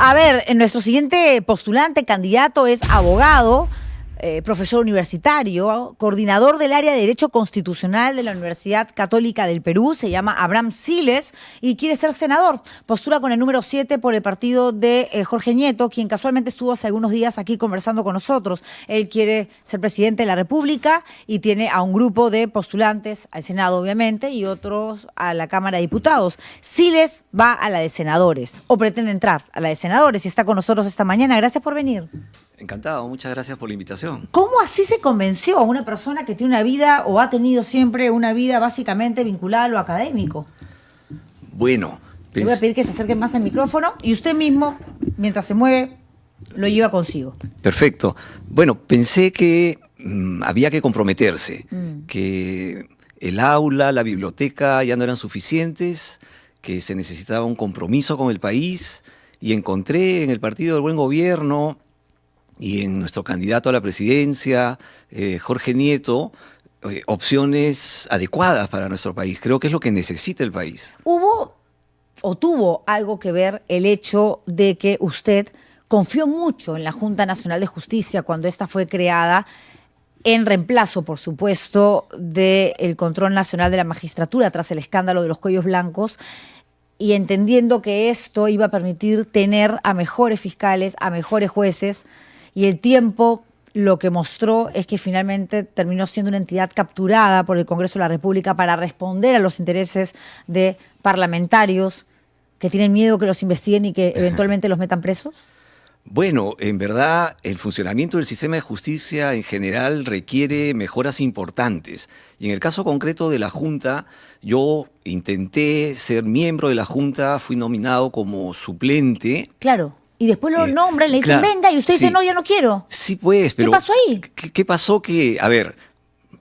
A ver, nuestro siguiente postulante, candidato, es abogado, profesor universitario, coordinador del área de Derecho Constitucional de la Universidad Católica del Perú, se llama Abraham Siles y quiere ser senador. Postula con el número 7 por el partido de Jorge Nieto, quien casualmente estuvo hace algunos días aquí conversando con nosotros. Él quiere ser presidente de la República y tiene a un grupo de postulantes al Senado, obviamente, y otros a la Cámara de Diputados. Siles va a la de senadores, o pretende entrar a la de senadores, y está con nosotros esta mañana. Gracias por venir. Encantado, muchas gracias por la invitación. ¿Cómo así se convenció a una persona que tiene una vida o ha tenido siempre una vida básicamente vinculada a lo académico? Bueno, le voy a pedir que se acerque más al micrófono y usted mismo, mientras se mueve, lo lleva consigo. Perfecto. Bueno, pensé que había que comprometerse, que el aula, la biblioteca ya no eran suficientes, que se necesitaba un compromiso con el país y encontré en el Partido del Buen Gobierno y en nuestro candidato a la presidencia, Jorge Nieto, opciones adecuadas para nuestro país. Creo que es lo que necesita el país. ¿Hubo o tuvo algo que ver el hecho de que usted confió mucho en la Junta Nacional de Justicia cuando esta fue creada, en reemplazo, por supuesto, del Control Nacional de la Magistratura tras el escándalo de los cuellos blancos, y entendiendo que esto iba a permitir tener a mejores fiscales, a mejores jueces, y el tiempo lo que mostró es que finalmente terminó siendo una entidad capturada por el Congreso de la República para responder a los intereses de parlamentarios que tienen miedo que los investiguen y que eventualmente los metan presos? Bueno, en verdad, el funcionamiento del sistema de justicia en general requiere mejoras importantes. Y en el caso concreto de la Junta, yo intenté ser miembro de la Junta, fui nominado como suplente. Claro. Y después lo nombran, le dicen, Claro, venga, y usted sí. dice, no, ya no quiero. Sí, pues, pero... ¿Qué pasó ahí? ¿Qué pasó? Que, a ver,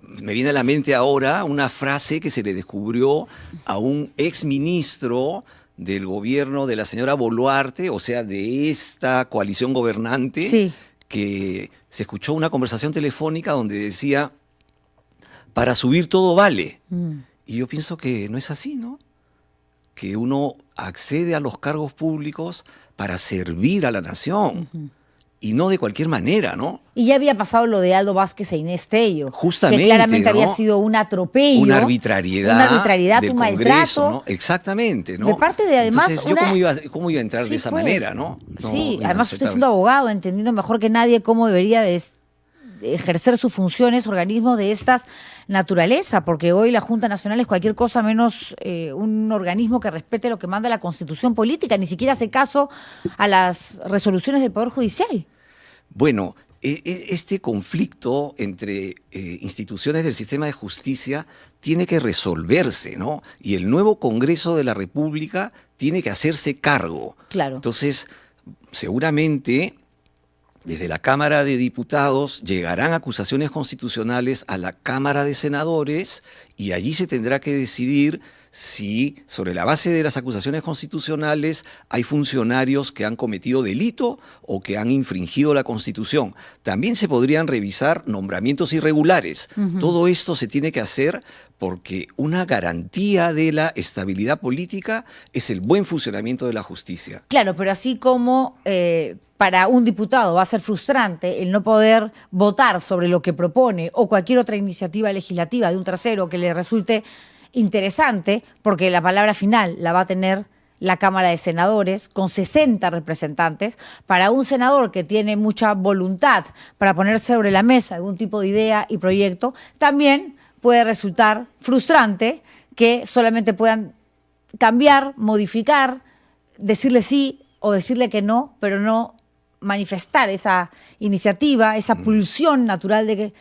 me viene a la mente ahora una frase que se le descubrió a un exministro del gobierno de la señora Boluarte, o sea, de esta coalición gobernante, sí, que se escuchó una conversación telefónica donde decía, para subir todo vale. Y yo pienso que no es así, ¿no? Que uno accede a los cargos públicos para servir a la nación. Y no de cualquier manera, ¿no? Y ya había pasado lo de Aldo Vázquez e Inés Tello. Justamente, que claramente ¿no? había sido un atropello. Una arbitrariedad del un maltrato. Congreso, ¿no? Exactamente, ¿no? De parte de, además, entonces, ¿cómo iba a entrar sí, de esa pues, manera, no? Sí, además usted siendo abogado, entendiendo mejor que nadie cómo debería de ejercer sus funciones organismos de estas naturaleza, porque hoy la Junta Nacional es cualquier cosa menos un organismo que respete lo que manda la Constitución política, ni siquiera hace caso a las resoluciones del Poder Judicial. Bueno, este conflicto entre instituciones del sistema de justicia tiene que resolverse, ¿no? Y el nuevo Congreso de la República tiene que hacerse cargo. Claro. Entonces, seguramente, desde la Cámara de Diputados llegarán acusaciones constitucionales a la Cámara de Senadores y allí se tendrá que decidir si, sobre la base de las acusaciones constitucionales, hay funcionarios que han cometido delito o que han infringido la Constitución. También se podrían revisar nombramientos irregulares. Todo esto se tiene que hacer porque una garantía de la estabilidad política es el buen funcionamiento de la justicia. Claro, pero así como para un diputado va a ser frustrante el no poder votar sobre lo que propone o cualquier otra iniciativa legislativa de un tercero que le resulte interesante, porque la palabra final la va a tener la Cámara de Senadores con 60 representantes, para un senador que tiene mucha voluntad para poner sobre la mesa algún tipo de idea y proyecto, también puede resultar frustrante que solamente puedan cambiar, modificar, decirle sí o decirle que no, pero no manifestar esa iniciativa, esa pulsión natural de que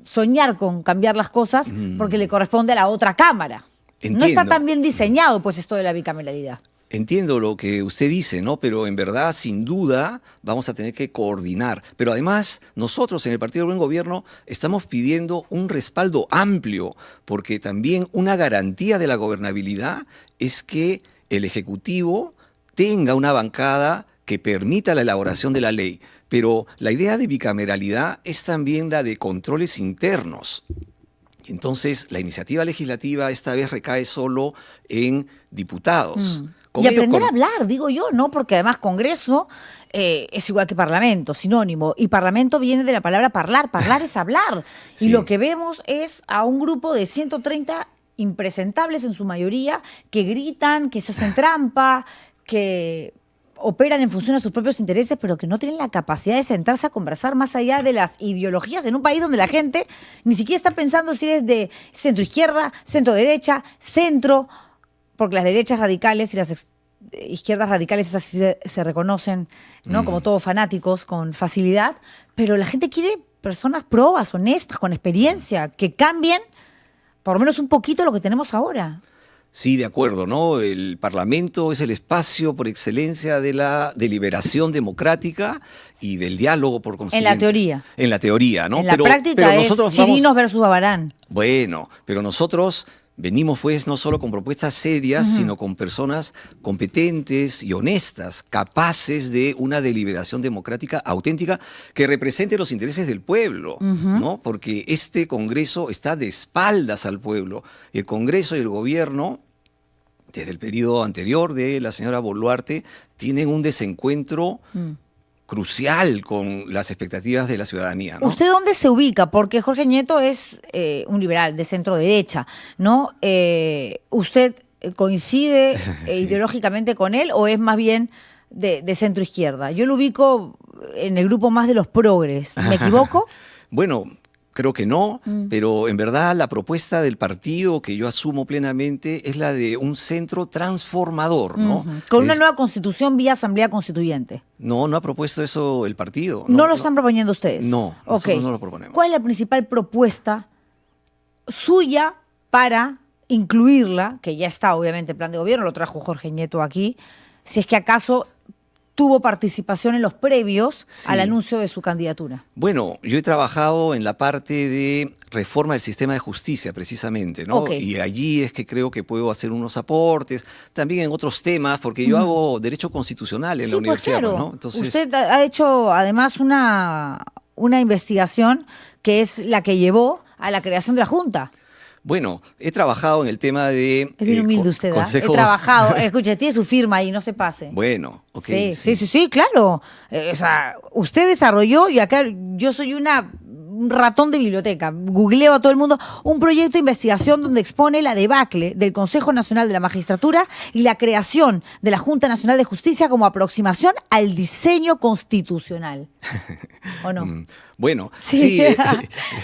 soñar con cambiar las cosas porque le corresponde a la otra Cámara. Entiendo. No está tan bien diseñado, pues, esto de la bicameralidad. Entiendo lo que usted dice, ¿no? Pero en verdad, sin duda, vamos a tener que coordinar. Pero además, nosotros en el Partido del Buen Gobierno estamos pidiendo un respaldo amplio, porque también una garantía de la gobernabilidad es que el Ejecutivo tenga una bancada que permita la elaboración de la ley. Pero la idea de bicameralidad es también la de controles internos. Entonces, la iniciativa legislativa esta vez recae solo en diputados, Con y ellos aprender a con- hablar, digo yo, ¿no? Porque además Congreso es igual que Parlamento, sinónimo. Y Parlamento viene de la palabra parlar. Parlar es hablar. Y Sí. lo que vemos es a un grupo de 130 impresentables en su mayoría que gritan, que se hacen trampa, que operan en función a sus propios intereses, pero que no tienen la capacidad de sentarse a conversar más allá de las ideologías en un país donde la gente ni siquiera está pensando si eres de centro izquierda, centro derecha, centro, porque las derechas radicales y las izquierdas radicales esas sí se reconocen, ¿no? Como todos fanáticos, con facilidad, pero la gente quiere personas probas, honestas, con experiencia, que cambien por lo menos un poquito lo que tenemos ahora. Sí, de acuerdo, ¿no? El Parlamento es el espacio por excelencia de la deliberación democrática y del diálogo por consiguiente. teoría. En la teoría, ¿no? En la práctica es nosotros Chirinos versus Babarán. Bueno, pero nosotros venimos pues no solo con propuestas serias, sino con personas competentes y honestas, capaces de una deliberación democrática auténtica que represente los intereses del pueblo, ¿no? Porque este Congreso está de espaldas al pueblo. El Congreso y el gobierno, desde el periodo anterior de la señora Boluarte, tienen un desencuentro crucial con las expectativas de la ciudadanía, ¿no? ¿Usted dónde se ubica? Porque Jorge Nieto es un liberal de centro derecha, ¿no? ¿Usted coincide ideológicamente con él o es más bien de centro izquierda? Yo lo ubico en el grupo más de los progres. ¿Me equivoco? Bueno, creo que no, pero en verdad la propuesta del partido que yo asumo plenamente es la de un centro transformador, ¿no? Con una nueva constitución vía asamblea constituyente. No, no ha propuesto eso el partido. ¿No lo están proponiendo ustedes? No, nosotros no lo proponemos. ¿Cuál es la principal propuesta suya para incluirla, que ya está obviamente en plan de gobierno, lo trajo Jorge Nieto aquí, si es que acaso tuvo participación en los previos Sí. al anuncio de su candidatura? Bueno, yo he trabajado en la parte de reforma del sistema de justicia, precisamente, ¿no? Ok. Y allí es que creo que puedo hacer unos aportes, también en otros temas, porque yo hago derecho constitucional en la universidad, claro. ¿no? Entonces, Usted ha hecho además una investigación que es la que llevó a la creación de la Junta. bueno, he trabajado en el tema de Es bien humilde usted, ¿ah? consejo. He trabajado. Escuche, tiene su firma ahí, no se pase. Bueno, ok. Sí, claro. O sea, usted desarrolló, y acá yo soy un ratón de biblioteca, googleo a todo el mundo, un proyecto de investigación donde expone la debacle del Consejo Nacional de la Magistratura y la creación de la Junta Nacional de Justicia como aproximación al diseño constitucional. ¿O no? Bueno, Sí,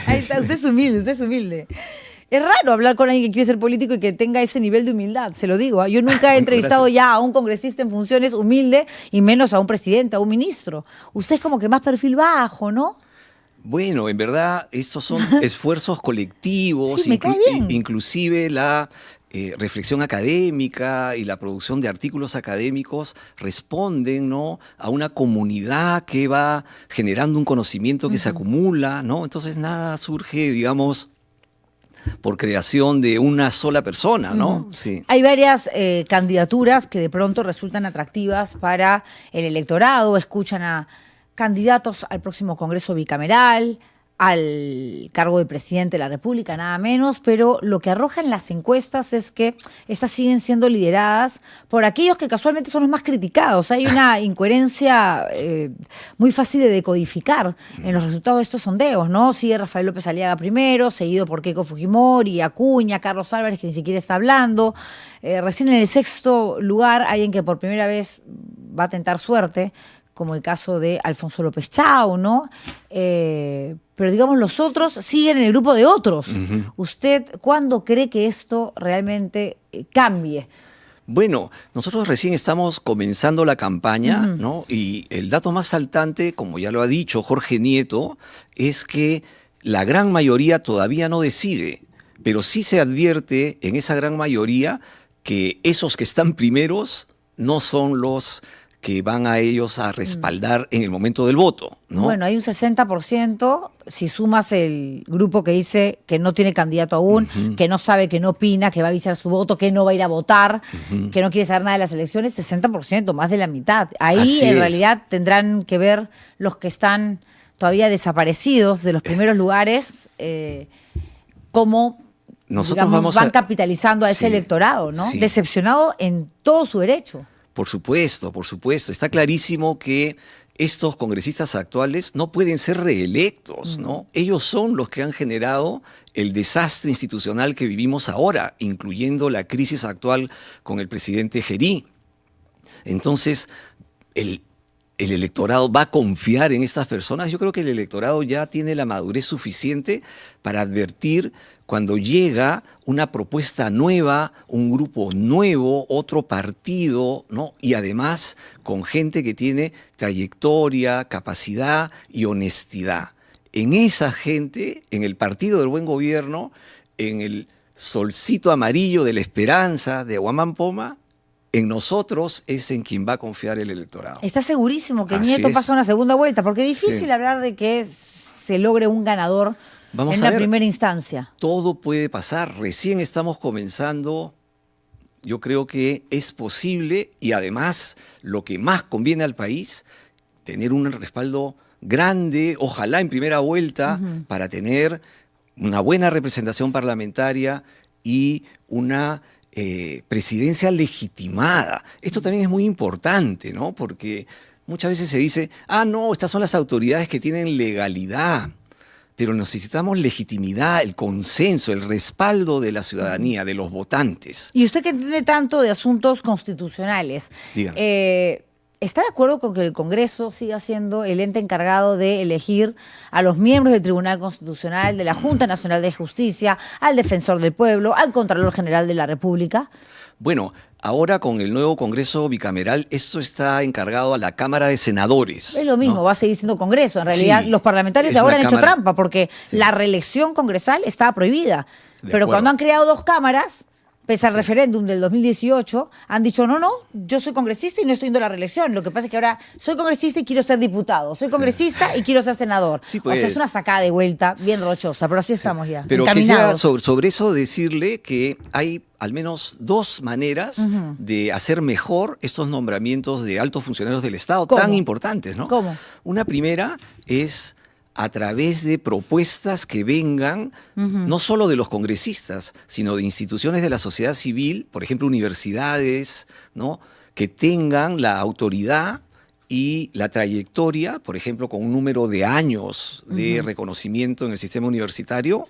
ahí está, usted es humilde, usted es humilde. Es raro hablar con alguien que quiere ser político y que tenga ese nivel de humildad, se lo digo. Yo nunca he entrevistado gracias. ya a un congresista en funciones humilde y menos a un presidente, a un ministro. Usted es como que más perfil bajo, ¿no? Bueno, en verdad, estos son esfuerzos colectivos, Sí, me cae bien. inclusive la reflexión académica y la producción de artículos académicos responden, ¿no?, a una comunidad que va generando un conocimiento que se acumula, ¿no? Entonces nada surge, digamos, por creación de una sola persona, ¿no? Sí. Hay varias candidaturas que de pronto resultan atractivas para el electorado, escuchan a candidatos al próximo Congreso bicameral, al cargo de presidente de la República, nada menos, pero lo que arrojan las encuestas es que estas siguen siendo lideradas por aquellos que casualmente son los más criticados. Hay una incoherencia muy fácil de decodificar en los resultados de estos sondeos, ¿no? Sigue Rafael López Aliaga primero, seguido por Keiko Fujimori, Acuña, Carlos Álvarez, que ni siquiera está hablando. Recién en el sexto lugar, alguien que por primera vez va a tentar suerte, como el caso de Alfonso López Chau, ¿no? Pero digamos, los otros siguen en el grupo de otros. ¿Usted cuándo cree que esto realmente cambie? Bueno, nosotros recién estamos comenzando la campaña, ¿no? Y el dato más saltante, como ya lo ha dicho Jorge Nieto, es que la gran mayoría todavía no decide, pero sí se advierte en esa gran mayoría que esos que están primeros no son los que van a ellos a respaldar en el momento del voto, ¿no? Bueno, hay un 60%, si sumas el grupo que dice que no tiene candidato aún, que no sabe, que no opina, que va a avisar su voto, que no va a ir a votar, que no quiere saber nada de las elecciones, 60%, más de la mitad. Ahí Así en es. realidad tendrán que ver los que están todavía desaparecidos de los primeros lugares, cómo nosotros digamos, van capitalizando a ese Sí, electorado, ¿no? sí. Decepcionado en todo su derecho. Por supuesto, por supuesto. Está clarísimo que estos congresistas actuales no pueden ser reelectos, ¿no? Ellos son los que han generado el desastre institucional que vivimos ahora, incluyendo la crisis actual con el presidente Gerí. Entonces, el electorado va a confiar en estas personas. Yo creo que el electorado ya tiene la madurez suficiente para advertir cuando llega una propuesta nueva, un grupo nuevo, otro partido, ¿no? Y además con gente que tiene trayectoria, capacidad y honestidad. En esa gente, en el Partido del Buen Gobierno, en el solcito amarillo de la esperanza de Aguamán Poma, en nosotros es en quien va a confiar el electorado. ¿Está segurísimo que Así Nieto es. pasa una segunda vuelta? Porque es difícil Sí. hablar de que se logre un ganador Vamos en a una ver. primera instancia. Todo puede pasar. Recién estamos comenzando. Yo creo que es posible y además lo que más conviene al país, tener un respaldo grande, ojalá en primera vuelta, para tener una buena representación parlamentaria y una presidencia legitimada. Esto también es muy importante, ¿no? Porque muchas veces se dice, no, estas son las autoridades que tienen legalidad. Pero necesitamos legitimidad, el consenso, el respaldo de la ciudadanía, de los votantes. Y usted que entiende tanto de asuntos constitucionales, Dígame. ¿está de acuerdo con que el Congreso siga siendo el ente encargado de elegir a los miembros del Tribunal Constitucional, de la Junta Nacional de Justicia, al Defensor del Pueblo, al Contralor General de la República? Bueno, ahora con el nuevo Congreso bicameral, esto está encargado a la Cámara de Senadores. Es lo mismo, ¿no? va a seguir siendo Congreso. En realidad, Sí, los parlamentarios es de ahora una han hecho cámara. trampa porque Sí. la reelección congresal estaba prohibida. De Pero acuerdo. cuando han creado dos cámaras, pese al referéndum del 2018, han dicho, no, yo soy congresista y no estoy yendo a la reelección. Lo que pasa es que ahora soy congresista y quiero ser diputado. Soy congresista y quiero ser senador. Sí, O sea, pues. es una sacada de vuelta bien rochosa, pero así estamos ya, Pero quisiera encaminados. sobre eso decirle que hay al menos dos maneras de hacer mejor estos nombramientos de altos funcionarios del Estado ¿Cómo? tan importantes, ¿no? ¿Cómo? Una primera es a través de propuestas que vengan no solo de los congresistas, sino de instituciones de la sociedad civil, por ejemplo, universidades, ¿no? Que tengan la autoridad y la trayectoria, por ejemplo, con un número de años de reconocimiento en el sistema universitario,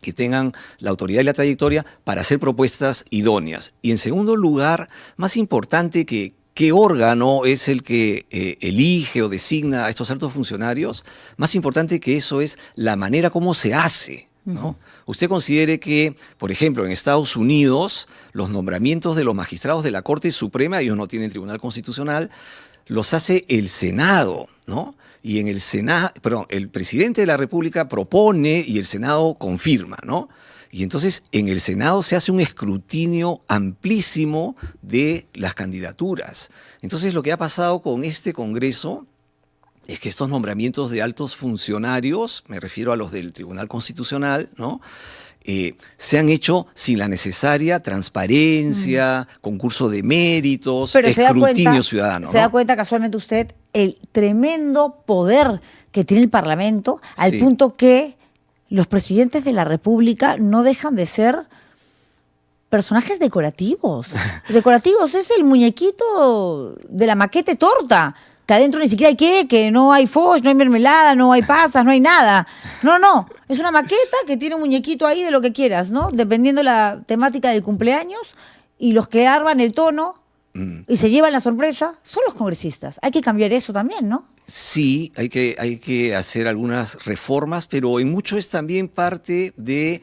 que tengan la autoridad y la trayectoria para hacer propuestas idóneas. Y en segundo lugar, más importante que qué órgano es el que elige o designa a estos altos funcionarios, más importante que eso es la manera como se hace, ¿no? Usted considere que, por ejemplo, en Estados Unidos, los nombramientos de los magistrados de la Corte Suprema, ellos no tienen tribunal constitucional, los hace el Senado, ¿no? Y en el Senado, perdón, el presidente de la República propone y el Senado confirma, ¿no? Y entonces en el Senado se hace un escrutinio amplísimo de las candidaturas. Entonces lo que ha pasado con este Congreso es que estos nombramientos de altos funcionarios, me refiero a los del Tribunal Constitucional, ¿no? Se han hecho sin la necesaria transparencia, concurso de méritos, Pero escrutinio ciudadano. Se da ¿no? cuenta casualmente usted el tremendo poder que tiene el Parlamento, al Sí. punto que los presidentes de la República no dejan de ser personajes decorativos. Decorativos es el muñequito de la maquete torta, que adentro ni siquiera hay que no hay foch, no hay mermelada, no hay pasas, no hay nada. No, es una maqueta que tiene un muñequito ahí de lo que quieras, ¿no? Dependiendo la temática del cumpleaños, y los que arman el tono y se llevan la sorpresa son los congresistas. Hay que cambiar eso también, ¿no? Sí, hay que hacer algunas reformas, pero en mucho es también parte de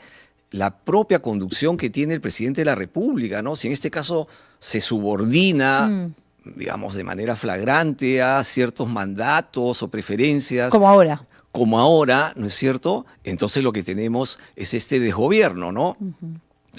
la propia conducción que tiene el presidente de la República, ¿no? Si en este caso se subordina, digamos, de manera flagrante a ciertos mandatos o preferencias, Como ahora. ¿no es cierto? Entonces lo que tenemos es este desgobierno, ¿no?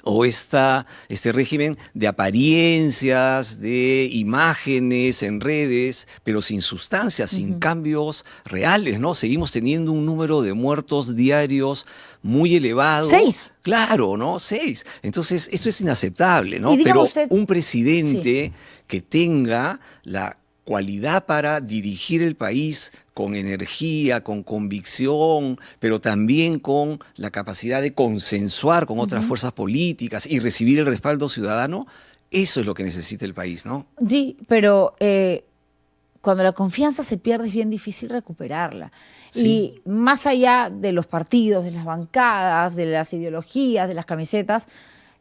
O este régimen de apariencias, de imágenes en redes, pero sin sustancia, sin cambios reales, ¿no? Seguimos teniendo un número de muertos diarios muy elevado. 6. Claro, ¿no? 6. Entonces, esto es inaceptable, ¿no? Y dígame Pero usted- un presidente que tenga la cualidad para dirigir el país con energía, con convicción, pero también con la capacidad de consensuar con otras fuerzas políticas y recibir el respaldo ciudadano, eso es lo que necesita el país, ¿no? Sí, pero cuando la confianza se pierde es bien difícil recuperarla. Sí. Y más allá de los partidos, de las bancadas, de las ideologías, de las camisetas,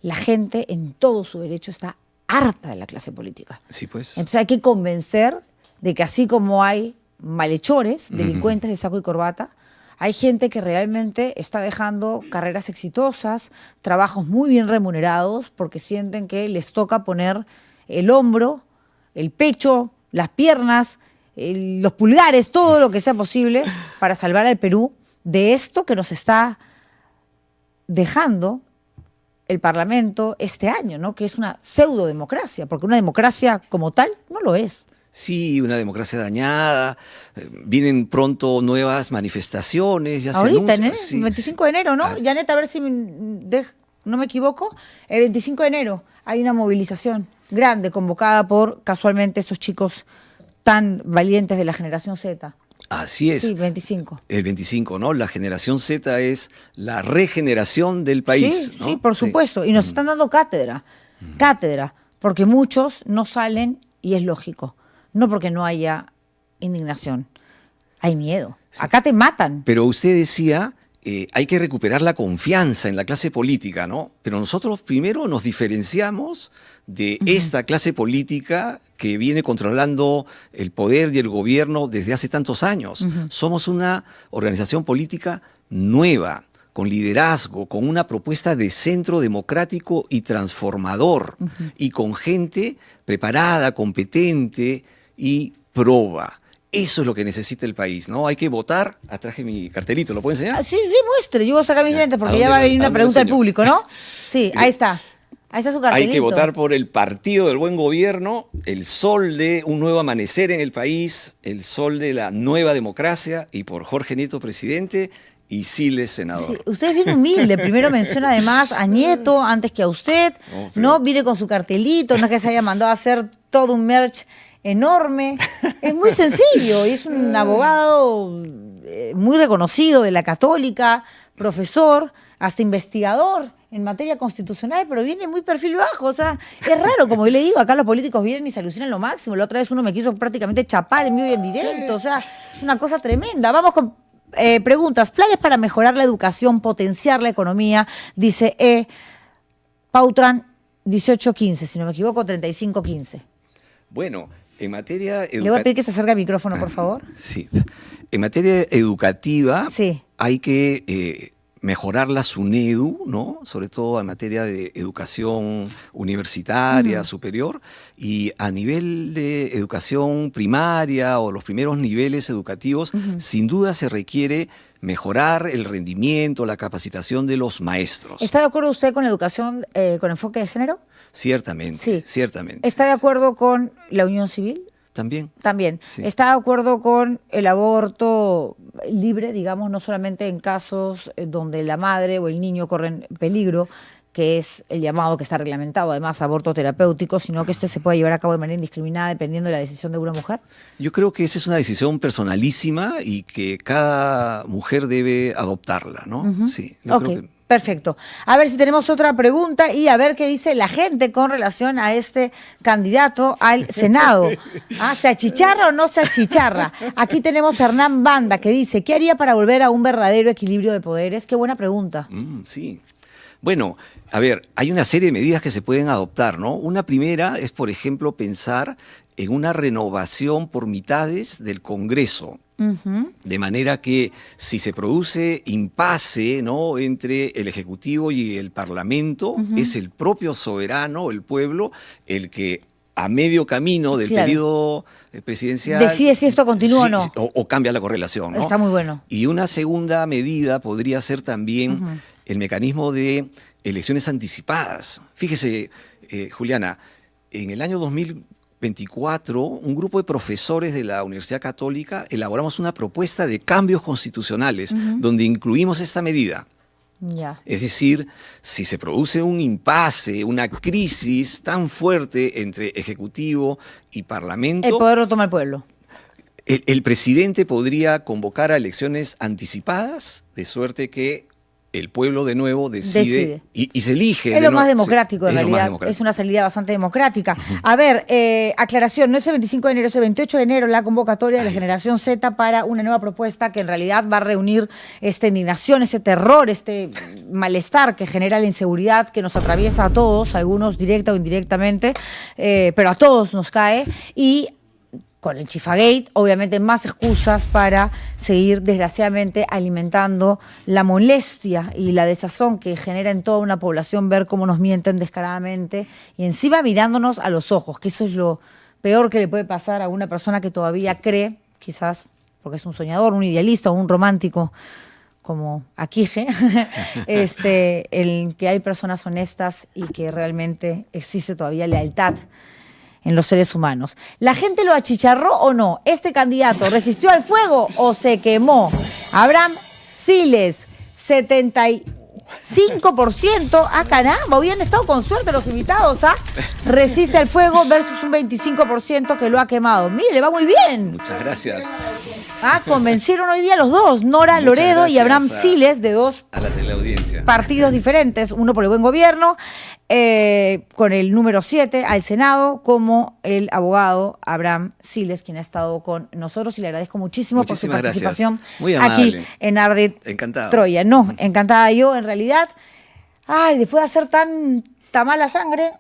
la gente en todo su derecho está harta de la clase política. Sí, pues. Entonces hay que convencer de que así como hay malhechores, delincuentes de saco y corbata, hay gente que realmente está dejando carreras exitosas, trabajos muy bien remunerados, porque sienten que les toca poner el hombro, el pecho, las piernas, los pulgares, todo lo que sea posible para salvar al Perú de esto que nos está dejando el Parlamento este año, ¿no? Que es una pseudodemocracia, porque una democracia como tal no lo es. Sí, una democracia dañada, vienen pronto nuevas manifestaciones, ya Ahorita, se ¿no? anuncia. Sí, 25 de enero, ¿no? sí. Janet, a ver si no me equivoco, el 25 de enero hay una movilización grande convocada por, casualmente, estos chicos tan valientes de la generación Z. Así es. Sí, 25. El 25, ¿no? La generación Z es la regeneración del país, Sí, ¿no? sí, por supuesto. Y nos están dando cátedra, cátedra, porque muchos no salen, y es lógico, no porque no haya indignación, hay miedo. Acá te matan. Pero usted decía, hay que recuperar la confianza en la clase política, ¿no? Pero nosotros primero nos diferenciamos de esta clase política que viene controlando el poder y el gobierno desde hace tantos años. Somos una organización política nueva, con liderazgo, con una propuesta de centro democrático y transformador, y con gente preparada, competente y proba. Eso es lo que necesita el país, ¿no? Hay que votar. Traje mi cartelito, ¿lo puedo enseñar? Sí, sí, muestre. Yo voy a sacar mis lentes porque ¿A ya va a dónde venir lo- a una dónde lo pregunta del enseño? público, ¿no? Sí, ahí está. Ahí está su cartelito. Hay que votar por el partido del buen gobierno, el sol de un nuevo amanecer en el país, el sol de la nueva democracia, y por Jorge Nieto, presidente, y Siles, senador. Sí, usted es bien humilde. Primero menciona además a Nieto antes que a usted. No, pero- No, viene con su cartelito, no es que se haya mandado a hacer todo un merch enorme. Es muy sencillo y es un abogado muy reconocido de la Católica, profesor, hasta investigador en materia constitucional, pero viene muy perfil bajo. O sea, es raro, como yo le digo, acá los políticos vienen y se alucinan lo máximo. La otra vez uno me quiso prácticamente chapar en vivo y en directo. O sea, es una cosa tremenda. Vamos con preguntas. Planes para mejorar la educación, potenciar la economía, dice Pautran 1815, si no me equivoco, 3515. Bueno, en materia Le voy a pedir que se acerque al micrófono, por favor. Sí. En materia educativa Sí. hay que mejorar la SUNEDU, ¿no? Sobre todo en materia de educación universitaria, superior, y a nivel de educación primaria o los primeros niveles educativos, sin duda se requiere mejorar el rendimiento, la capacitación de los maestros. ¿Está de acuerdo usted con la educación con enfoque de género? Ciertamente, Sí. ciertamente. ¿Está de acuerdo con la unión civil? También. También. Sí. ¿Está de acuerdo con el aborto libre, digamos, no solamente en casos donde la madre o el niño corren peligro, que es el llamado que está reglamentado, además, aborto terapéutico, sino que esto se puede llevar a cabo de manera indiscriminada dependiendo de la decisión de una mujer? Yo creo que esa es una decisión personalísima y que cada mujer debe adoptarla, ¿no? Sí. Yo Ok, creo que perfecto. A ver si tenemos otra pregunta y a ver qué dice la gente con relación a este candidato al Senado. ¿Se achicharra o no se achicharra? Aquí tenemos a Hernán Banda que dice, ¿qué haría para volver a un verdadero equilibrio de poderes? Qué buena pregunta. Sí. Bueno, a ver, hay una serie de medidas que se pueden adoptar, ¿no? Una primera es, por ejemplo, pensar en una renovación por mitades del Congreso. De manera que si se produce impasse, ¿no?, entre el Ejecutivo y el Parlamento, es el propio soberano, el pueblo, el que a medio camino del Claro. periodo presidencial Decide si esto continúa o no. o cambia la correlación, ¿no? Está muy bueno. Y una segunda medida podría ser también el mecanismo de elecciones anticipadas. Fíjese, Juliana, en el año 2024, un grupo de profesores de la Universidad Católica elaboramos una propuesta de cambios constitucionales donde incluimos esta medida. Ya. Es decir, si se produce un impasse, una crisis tan fuerte entre Ejecutivo y Parlamento, El poder lo toma el pueblo. el presidente podría convocar a elecciones anticipadas, de suerte que el pueblo de nuevo decide. Y se elige. Es de lo más nuevo. democrático, en Es lo más realidad. democrático. Es una salida bastante democrática. A ver, aclaración, no es el 25 de enero, es el 28 de enero la convocatoria de la generación Z para una nueva propuesta que en realidad va a reunir esta indignación, ese terror, este malestar que genera la inseguridad que nos atraviesa a todos, algunos directa o indirectamente, pero a todos nos cae. Y con el Chifagate, obviamente más excusas para seguir, desgraciadamente, alimentando la molestia y la desazón que genera en toda una población ver cómo nos mienten descaradamente y encima mirándonos a los ojos, que eso es lo peor que le puede pasar a una persona que todavía cree, quizás porque es un soñador, un idealista o un romántico, como Aquije, el que hay personas honestas y que realmente existe todavía lealtad en los seres humanos. ¿La gente lo achicharró o no? ¿Este candidato resistió al fuego o se quemó? Abraham Siles, 75%. Ah, caramba, habían estado con suerte los invitados, ¿ah? Resiste al fuego versus un 25% que lo ha quemado. Mire, le va muy bien. Muchas gracias. Ah, convencieron hoy día los dos, Nora Muchas Loredo y gracias Abraham Siles, de dos a la teleaudiencia. partidos diferentes, uno por el buen gobierno, con el número 7 al Senado, como el abogado Abraham Siles, quien ha estado con nosotros, y le agradezco muchísimo Muchísimas por su participación Muy aquí amable. en Ardit Encantado. Troya. No, encantada yo, en realidad. Ay, después de hacer tanta mala sangre,